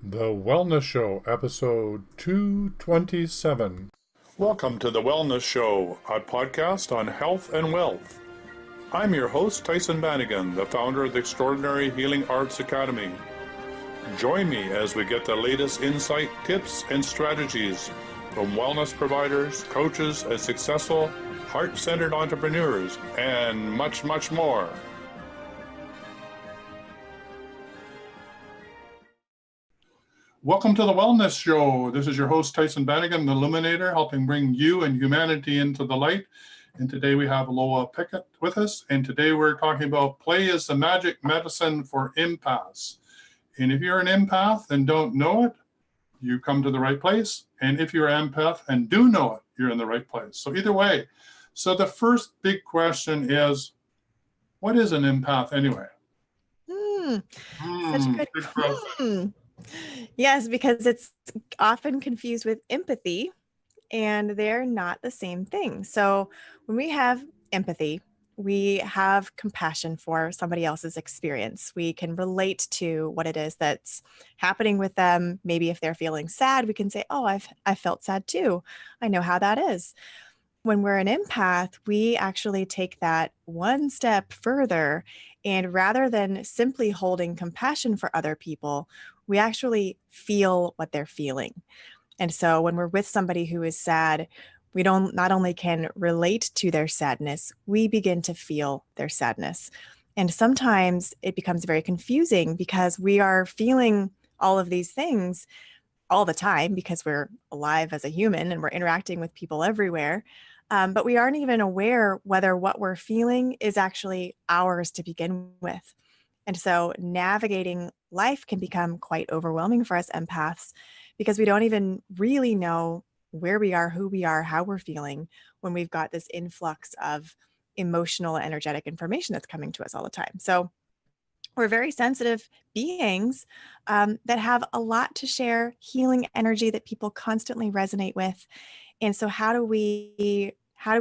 The Wellness Show, episode 227. Welcome to The Wellness Show, a podcast on health and wealth. I'm your host, Tyhson Banighen, the founder of the Extraordinary Healing Arts Academy. Join me as we get the latest insight, tips, and strategies from wellness providers, coaches, and successful, heart-centered entrepreneurs, and much, much more. Welcome to the Wellness Show. This is your host, Tyhson Banighen, the Illuminator, helping bring you and humanity into the light. And today we have Lola Pickett with us. And today we're talking about play is the magic medicine for empaths. And if you're an empath and don't know it, you come to the right place. And if you're an empath and do know it, you're in the right place. So either way. So the first big question is, what is an empath anyway? Such a good question. Yes, because it's often confused with empathy, and they're not the same thing. So when we have empathy, we have compassion for somebody else's experience. We can relate to what it is that's happening with them. Maybe if they're feeling sad, we can say, oh, I felt sad too. I know how that is. When we're an empath, we actually take that one step further. And rather than simply holding compassion for other people, we actually feel what they're feeling. And so when we're with somebody who is sad, we don't not only can relate to their sadness, we begin to feel their sadness. And sometimes it becomes very confusing because we are feeling all of these things all the time because we're alive as a human and we're interacting with people everywhere. But we aren't even aware whether what we're feeling is actually ours to begin with. And so navigating life can become quite overwhelming for us empaths because we don't even really know where we are, who we are, how we're feeling when we've got this influx of emotional, energetic information that's coming to us all the time. So we're very sensitive beings that have a lot to share, healing energy that people constantly resonate with. And so how do we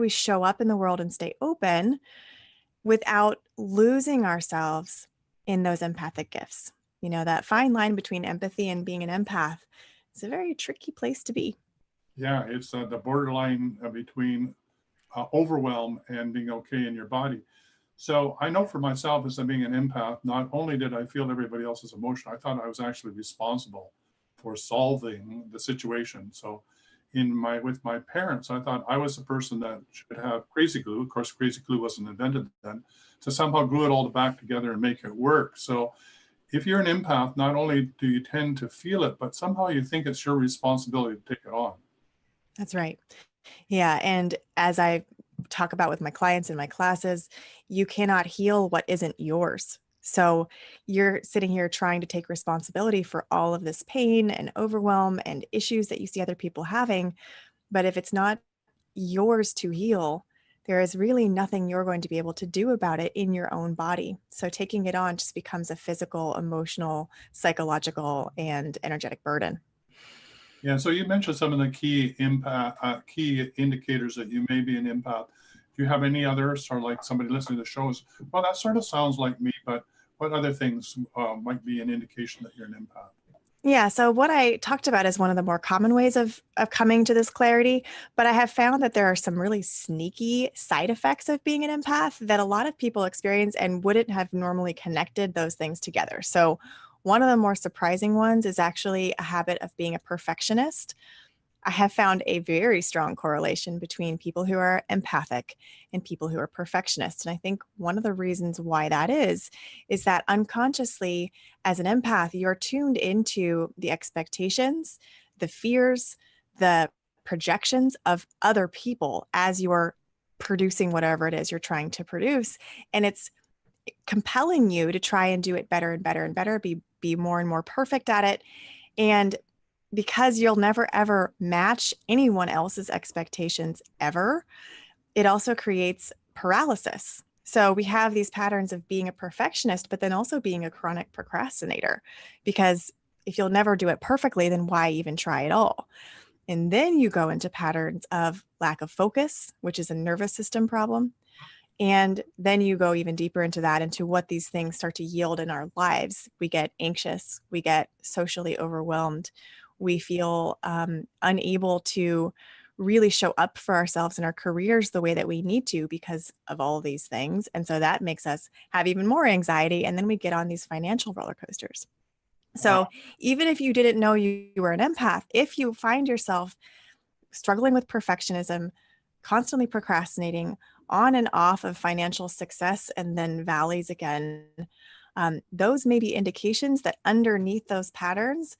show up in the world and stay open without losing ourselves in those empathic gifts? You know, that fine line between empathy and being an empath is a very tricky place to be. Yeah, it's the borderline between overwhelm and being okay in your body. So I know for myself, as being an empath, not only did I feel everybody else's emotion, I thought I was actually responsible for solving the situation. So with my parents, I thought I was the person that should have crazy glue. Of course, crazy glue wasn't invented then, to somehow glue it all back together and make it work. So if you're an empath, not only do you tend to feel it, but somehow you think it's your responsibility to take it on. That's right. Yeah. And as I talk about with my clients in my classes, you cannot heal what isn't yours. So you're sitting here trying to take responsibility for all of this pain and overwhelm and issues that you see other people having. But if it's not yours to heal, there is really nothing you're going to be able to do about it in your own body. So taking it on just becomes a physical, emotional, psychological, and energetic burden. Yeah, so you mentioned some of the key key indicators that you may be an empath. Do you have any others, or like somebody listening to the shows? Well, that sort of sounds like me, but what other things might be an indication that you're an empath? Yeah, so what I talked about is one of the more common ways of coming to this clarity, but I have found that there are some really sneaky side effects of being an empath that a lot of people experience and wouldn't have normally connected those things together. So one of the more surprising ones is actually a habit of being a perfectionist. I have found a very strong correlation between people who are empathic and people who are perfectionists. And I think one of the reasons why that is that unconsciously, as an empath, you're tuned into the expectations, the fears, the projections of other people as you're producing whatever it is you're trying to produce. And it's compelling you to try and do it better and better and better, be more and more perfect at it. And because you'll never ever match anyone else's expectations ever, it also creates paralysis. So we have these patterns of being a perfectionist, but then also being a chronic procrastinator, because if you'll never do it perfectly, then why even try at all? And then you go into patterns of lack of focus, which is a nervous system problem, And then you go even deeper into that, into what these things start to yield in our lives. We get anxious, we get socially overwhelmed, we feel unable to really show up for ourselves in our careers the way that we need to because of all of these things. And so that makes us have even more anxiety. And then we get on these financial roller coasters. So Wow. even if you didn't know you were an empath, if you find yourself struggling with perfectionism, constantly procrastinating, on and off of financial success, and then valleys again, those may be indications that underneath those patterns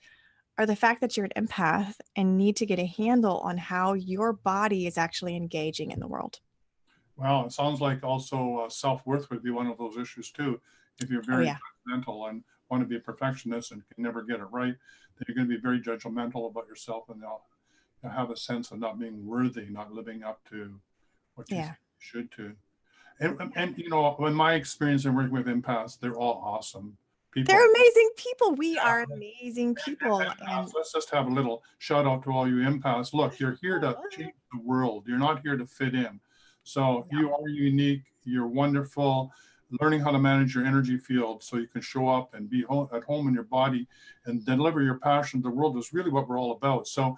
are the fact that you're an empath and need to get a handle on how your body is actually engaging in the world. Well, it sounds like also self-worth would be one of those issues too. If you're Oh, very yeah. judgmental and want to be a perfectionist and can never get it right, then you're going to be very judgmental about yourself, and you'll have a sense of not being worthy, not living up to what you think Yeah. you should to. And you know, in my experience in working with empaths, they're all awesome people. They're amazing people. We Yeah. are amazing people. Empaths, And let's just have a little shout out to all you empaths. Look, you're here to change the world. You're not here to fit in. So you are unique. You're wonderful. Learning how to manage your energy field so you can show up and be at home in your body and deliver your passion to the world is really what we're all about. So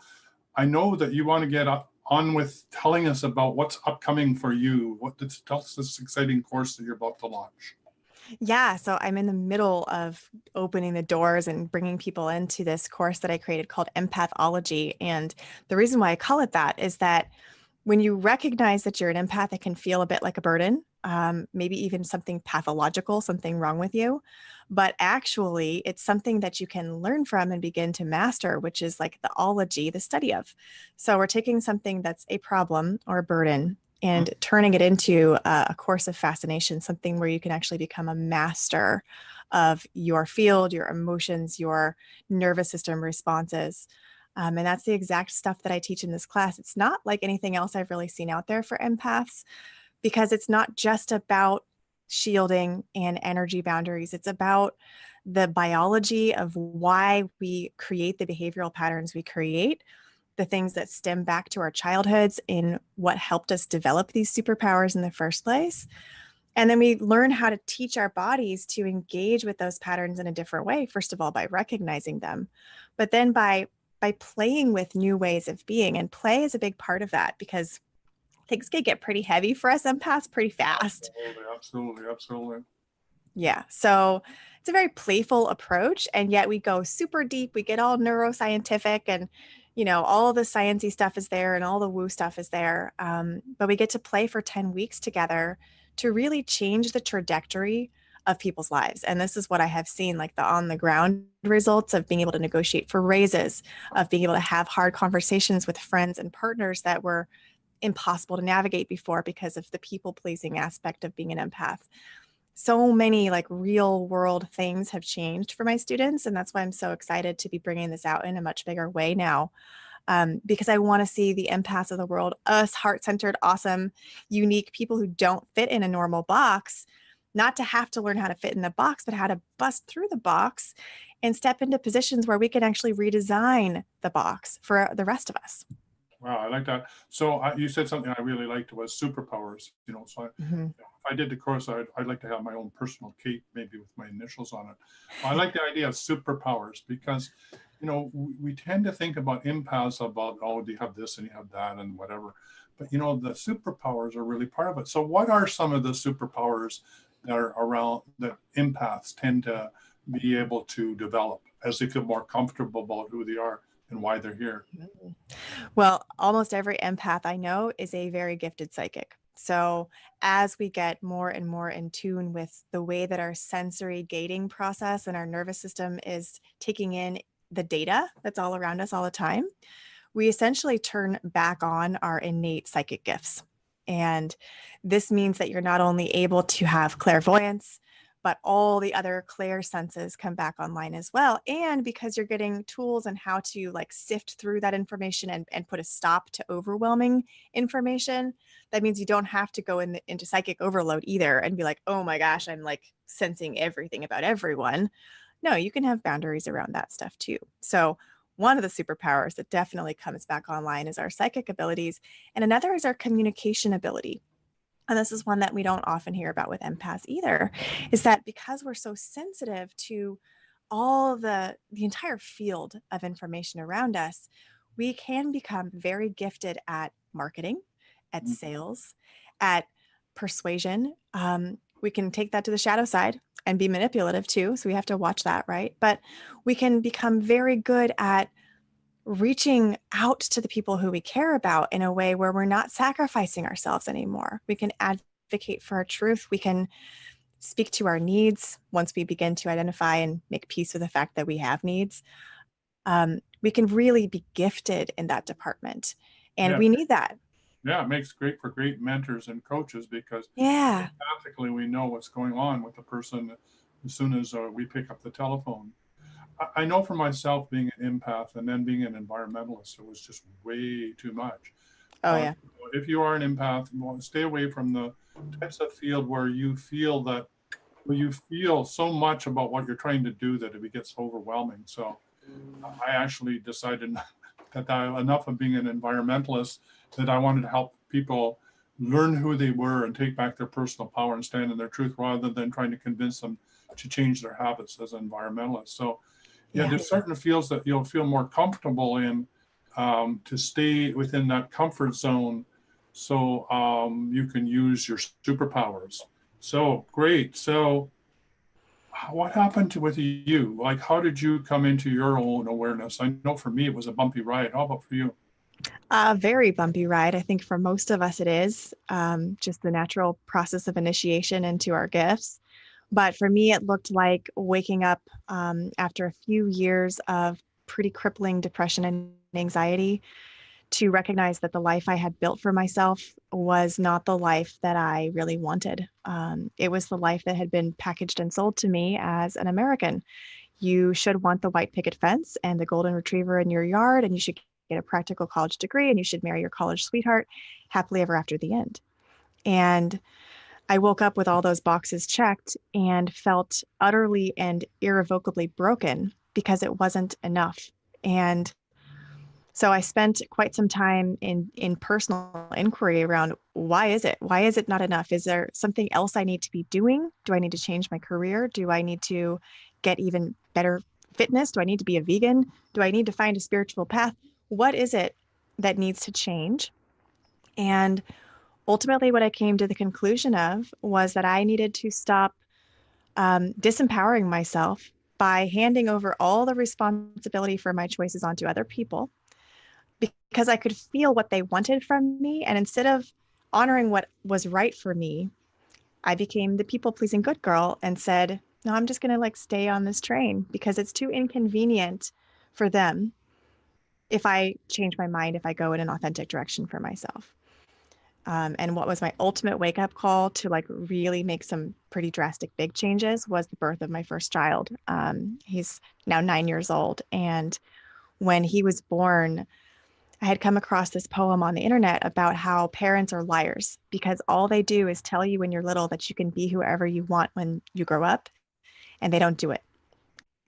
I know that you want to get on with telling us about what's upcoming for you. Tell us this exciting course that you're about to launch. yeah, so I'm in the middle of opening the doors and bringing people into this course that I created called M Pathology. And the reason why I call it that is that when you recognize that you're an empath, it can feel a bit like a burden, maybe even something pathological, something wrong with you. But actually, it's something that you can learn from and begin to master, which is like the ology, the study of. So we're taking something that's a problem or a burden and turning it into a course of fascination, something where you can actually become a master of your field, your emotions, your nervous system responses. And that's the exact stuff that I teach in this class. It's not like anything else I've really seen out there for empaths, because it's not just about shielding and energy boundaries. It's about the biology of why we create the behavioral patterns we create, the things that stem back to our childhoods in what helped us develop these superpowers in the first place. And then we learn how to teach our bodies to engage with those patterns in a different way. First of all, by recognizing them, but then by playing with new ways of being. And play is a big part of that, because things can get pretty heavy for us empaths pretty fast. Absolutely, absolutely, absolutely. Yeah. So it's a very playful approach. And yet we go super deep. We get all neuroscientific, and, you know, all the sciencey stuff is there and all the woo stuff is there. But we get to play for 10 weeks together to really change the trajectory of people's lives. And this is what I have seen, like the on the ground results of being able to negotiate for raises, of being able to have hard conversations with friends and partners that were impossible to navigate before because of the people pleasing aspect of being an empath. So many like real world things have changed for my students. And that's why I'm so excited to be bringing this out in a much bigger way now. Because I want to see the empaths of the world, us heart-centered, awesome, unique people who don't fit in a normal box, not to have to learn how to fit in the box, but how to bust through the box and step into positions where we can actually redesign the box for the rest of us. Wow, I like that. So you said something I really liked was superpowers. You know, so Mm-hmm. if I did the course, I'd like to have my own personal cape, maybe with my initials on it. I like the idea of superpowers because, you know, we tend to think about empaths about, oh, you have this and you have that and whatever. But, you know, the superpowers are really part of it. So what are some of the superpowers that are around that empaths tend to be able to develop as they feel more comfortable about who they are and why they're here? Well, almost every empath I know is a very gifted psychic. So, as we get more and more in tune with the way that our sensory gating process and our nervous system is taking in the data that's all around us all the time, we essentially turn back on our innate psychic gifts. And this means that you're not only able to have clairvoyance, but all the other clair senses come back online as well. And because you're getting tools on how to like sift through that information and put a stop to overwhelming information, that means you don't have to go into psychic overload either and be like, oh my gosh, I'm like sensing everything about everyone. No, you can have boundaries around that stuff too. So one of the superpowers that definitely comes back online is our psychic abilities. And another is our communication ability. and this is one that we don't often hear about with empaths either, is that because we're so sensitive to all the entire field of information around us, we can become very gifted at marketing, at sales, at persuasion. We can take that to the shadow side and be manipulative too. So we have to watch that, right? But we can become very good at reaching out to the people who we care about in a way where we're not sacrificing ourselves anymore. We can advocate for our truth. We can speak to our needs once we begin to identify and make peace with the fact that we have needs. We can really be gifted in that department. And we need that. Yeah, it makes great for great mentors and coaches, because Yeah. practically we know what's going on with the person as soon as we pick up the telephone. I know for myself, being an empath and then being an environmentalist, it was just way too much. Oh, yeah. If you are an empath, stay away from the types of field where you feel so much about what you're trying to do that it gets overwhelming. So I actually decided that enough of being an environmentalist, that I wanted to help people learn who they were and take back their personal power and stand in their truth, rather than trying to convince them to change their habits as environmentalists. So yeah, there's certain fields that you'll feel more comfortable in, to stay within that comfort zone, so you can use your superpowers. So great. So what happened with you? Like, how did you come into your own awareness? I know for me, it was a bumpy ride. How about for you? A very bumpy ride. I think for most of us, it is just the natural process of initiation into our gifts. But for me, it looked like waking up after a few years of pretty crippling depression and anxiety, to recognize that the life I had built for myself was not the life that I really wanted. It was the life that had been packaged and sold to me as an American. You should want the white picket fence and the golden retriever in your yard, and you should get a practical college degree, and you should marry your college sweetheart happily ever after the end. And I woke up with all those boxes checked and felt utterly and irrevocably broken because it wasn't enough. And so I spent quite some time in personal inquiry around, why is it? Why is it not enough? Is there something else I need to be doing? Do I need to change my career? Do I need to get even better fitness? Do I need to be a vegan? Do I need to find a spiritual path? What is it that needs to change? And ultimately, what I came to the conclusion of was that I needed to stop disempowering myself by handing over all the responsibility for my choices onto other people, because I could feel what they wanted from me. And instead of honoring what was right for me, I became the people-pleasing good girl and said, no, I'm just going to like stay on this train because it's too inconvenient for them if I change my mind, if I go in an authentic direction for myself. And what was my ultimate wake-up call to like really make some pretty drastic big changes was the birth of my first child. He's now 9 years old. And when he was born, I had come across this poem on the internet about how parents are liars because all they do is tell you when you're little that you can be whoever you want when you grow up, and they don't do it.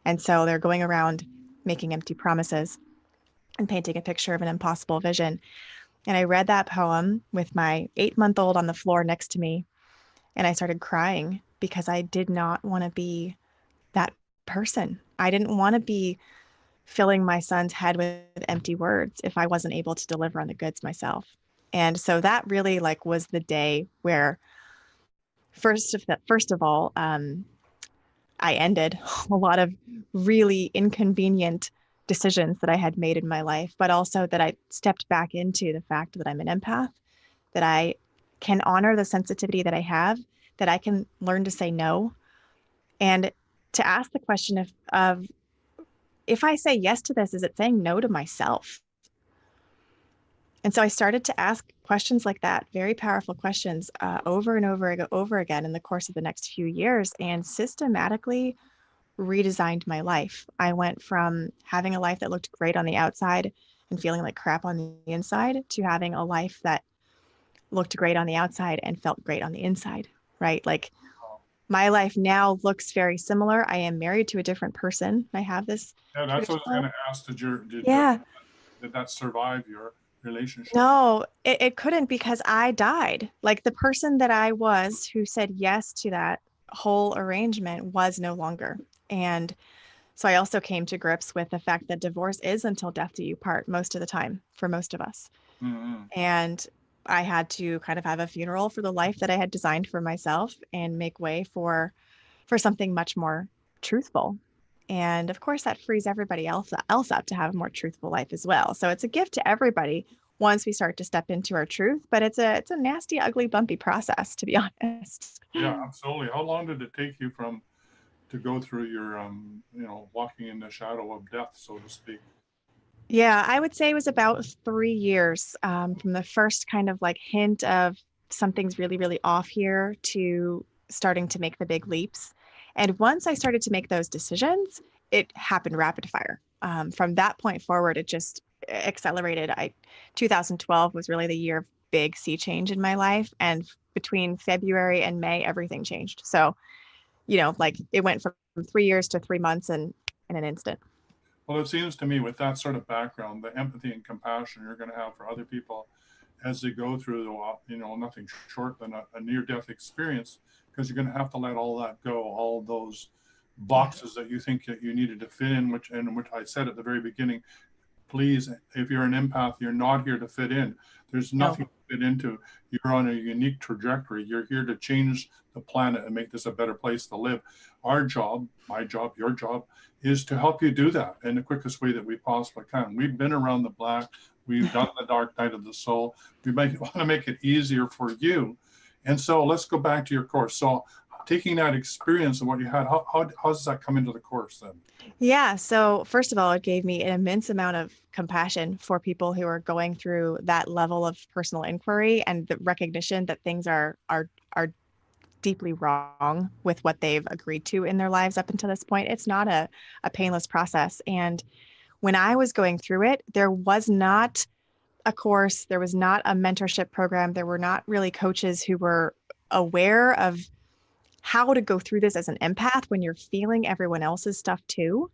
And so they're going around making empty promises and painting a picture of an impossible vision. And I read that poem with my 8-month-old on the floor next to me, and I started crying because I did not want to be that person. I didn't want to be filling my son's head with empty words if I wasn't able to deliver on the goods myself. And so that really like was the day where first of all, I ended a lot of really inconvenient decisions that I had made in my life, but also that I stepped back into the fact that I'm an empath, that I can honor the sensitivity that I have, that I can learn to say no, and to ask the question of if I say yes to this, is it saying no to myself? And so I started to ask questions like that, very powerful questions, over and over again in the course of the next few years, and systematically redesigned my life. I went from having a life that looked great on the outside and feeling like crap on the inside to having a life that looked great on the outside and felt great on the inside, right? Like my life now looks very similar. I am married to a different person. I have this. Yeah, that's what I was going to ask. Yeah. Did that survive relationship? No, it couldn't because I died. Like the person that I was who said yes to that whole arrangement was no longer. And so I also came to grips with the fact that divorce is until death do you part most of the time for most of us. Mm-hmm. And I had to kind of have a funeral for the life that I had designed for myself and make way for something much more truthful. And of course, that frees everybody else up to have a more truthful life as well. So it's a gift to everybody once we start to step into our truth. But it's a nasty, ugly, bumpy process, to be honest. Yeah, absolutely. How long did it take you to go through your, walking in the shadow of death, so to speak? Yeah, I would say it was about 3 years from the first kind of like hint of something's really, really off here to starting to make the big leaps. And once I started to make those decisions, it happened rapid fire. From that point forward, it just accelerated. 2012 was really the year of big sea change in my life. And between February and May, everything changed. So, like it went from 3 years to 3 months and in an instant. Well, it seems to me with that sort of background, the empathy and compassion you're going to have for other people as they go through nothing short than a near-death experience, because you're going to have to let all that go, all those Yeah. boxes that you think that you needed to fit in, which I said at the very beginning, please, if you're an empath, you're not here to fit in. There's No. nothing to fit into. You're on a unique trajectory. You're here to change the planet and make this a better place to live. Our job, my job, your job, is to help you do that in the quickest way that we possibly can. We've been around the block. We've done the dark night of the soul. We might want to make it easier for you. And so let's go back to your course. So taking that experience and what you had, how does that come into the course then? Yeah. So, first of all, it gave me an immense amount of compassion for people who are going through that level of personal inquiry and the recognition that things are deeply wrong with what they've agreed to in their lives up until this point. It's not a painless process. And when I was going through it, there was not a course, there was not a mentorship program, there were not really coaches who were aware of how to go through this as an empath when you're feeling everyone else's stuff too.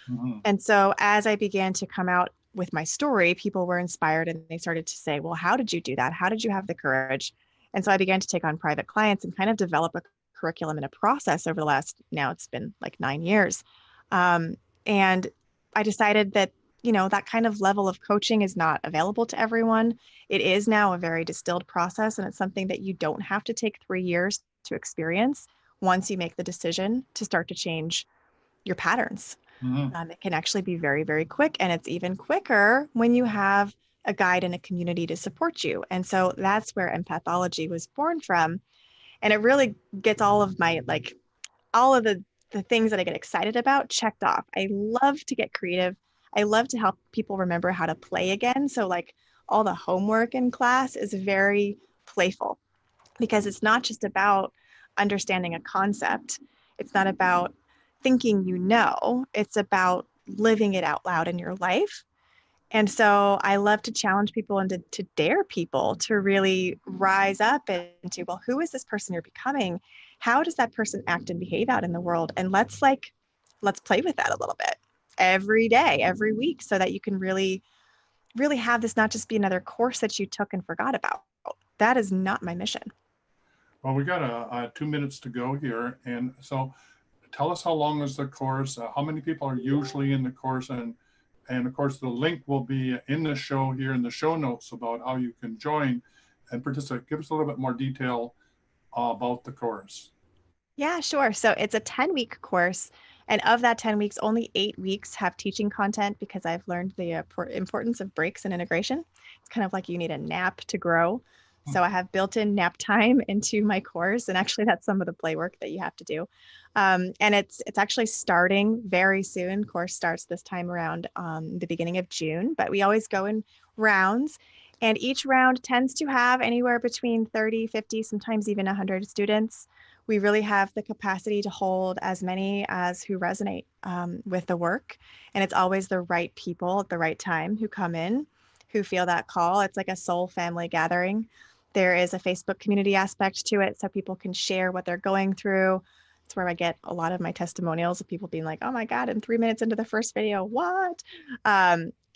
Mm-hmm. And so as I began to come out with my story, people were inspired and they started to say, well, how did you do that? How did you have the courage? And so I began to take on private clients and kind of develop a curriculum and a process over the last, now it's been like 9 years. And I decided that, that kind of level of coaching is not available to everyone. It is now a very distilled process, and it's something that you don't have to take 3 years to experience once you make the decision to start to change your patterns. Mm-hmm. It can actually be very, very quick. And it's even quicker when you have a guide and a community to support you. And so that's where Empathology was born from. And it really gets all of my, like, all of the things that I get excited about checked off. I love to get creative. I love to help people remember how to play again. So, like, all the homework in class is very playful because it's not just about understanding a concept. It's not about thinking it's about living it out loud in your life. And so I love to challenge people and to dare people to really rise up into, well, who is this person you're becoming? How does that person act and behave out in the world? And let's play with that a little bit every day, every week, so that you can really, really have this not just be another course that you took and forgot about. That is not my mission. Well, we got 2 minutes to go here. And so tell us, how long is the course? How many people are usually in the course? And of course, the link will be in the show here in the show notes about how you can join and participate. Give us a little bit more detail about the course. Yeah, sure. So it's a 10-week course. And of that 10 weeks, only 8 weeks have teaching content because I've learned the importance of breaks and integration. It's kind of like you need a nap to grow. So I have built-in nap time into my course. And actually, that's some of the play work that you have to do. And it's actually starting very soon. Course starts this time around the beginning of June, but we always go in rounds. And each round tends to have anywhere between 30, 50, sometimes even 100 students. We really have the capacity to hold as many as who resonate with the work. And it's always the right people at the right time who come in, who feel that call. It's like a soul family gathering. There is a Facebook community aspect to it, so people can share what they're going through. It's where I get a lot of my testimonials of people being like, oh my God, I'm 3 minutes into the first video, what?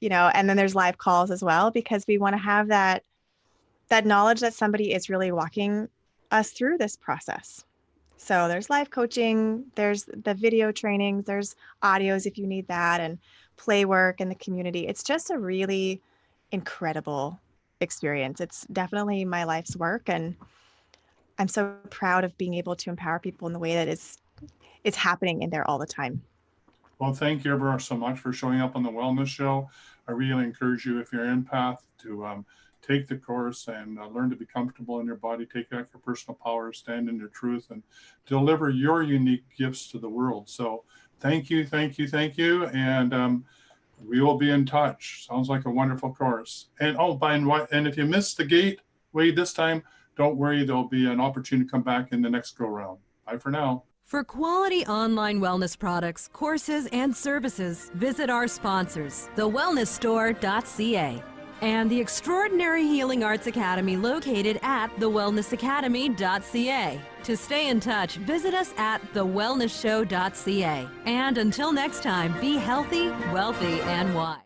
and then there's live calls as well, because we want to have that knowledge that somebody is really walking us through this process. So there's live coaching, there's the video trainings, there's audios if you need that, and play work in the community. It's just a really incredible experience. It's definitely my life's work, and I'm so proud of being able to empower people in the way that it's happening in there all the time. Well, thank you ever so much for showing up on the Wellness Show. I really encourage you, if you're an empath, to take the course and learn to be comfortable in your body, take back your personal power, stand in your truth, and deliver your unique gifts to the world. So thank you, thank you, thank you. And we will be in touch. Sounds like a wonderful course. And and if you missed the gateway this time, don't worry, there'll be an opportunity to come back in the next go round. Bye for now. For quality online wellness products, courses, and services, visit our sponsors, thewellnessstore.ca and the Extraordinary Healing Arts Academy located at thewellnessacademy.ca. To stay in touch, visit us at thewellnessshow.ca. And until next time, be healthy, wealthy, and wise.